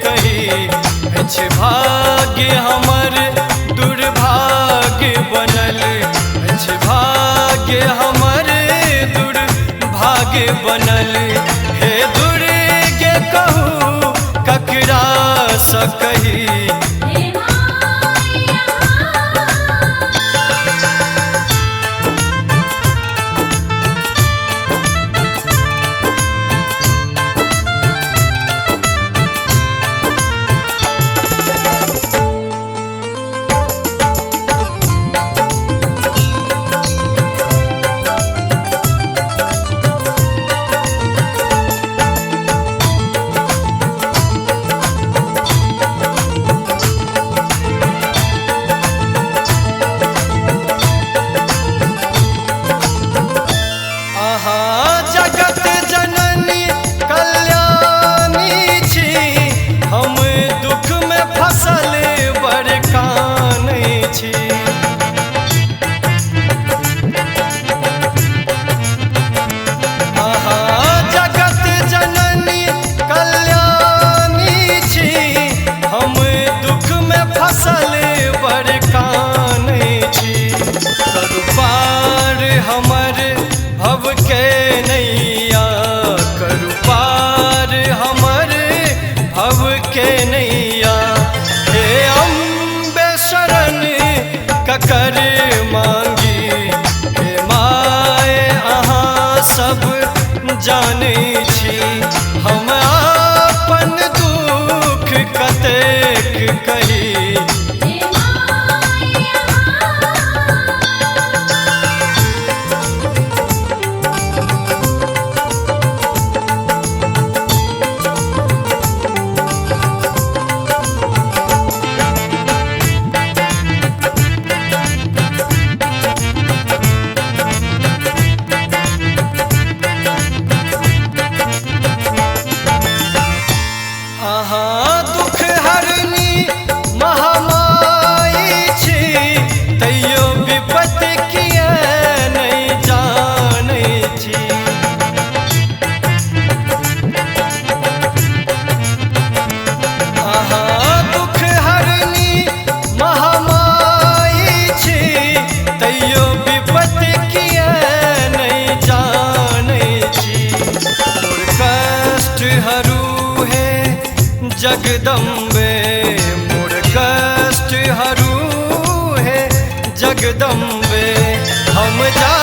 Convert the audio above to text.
कही अछि भाग्य हमर दुर्भाग्य बनल अछि भाग्य हमर दुर्भाग्य बनल हे दुर्गे कहू ककरा सँ कही जगत जननी कल्याणी छी हम दुख में फसल बड़ कानै छी जगत जननी कल्याणी छी हम दुख में फसल बड़ कानै छी करू पार हमर भव के नैया करू पार हमर भव के नैया हे अम्बे शरण ककर मांगी हे माय अहाँ सब जानै छी हम अपन दुख कतेक कही दुख हरनी महामाई छी तैयो विपत्ति किए नहीं जानै छी दुख हरनी महामाई छी तैयो विपत्ति किए नहीं जानै छी मोर कष्ट हरू है जगदम्बे मोर कष्ट हरू है जगदम्बे हम जा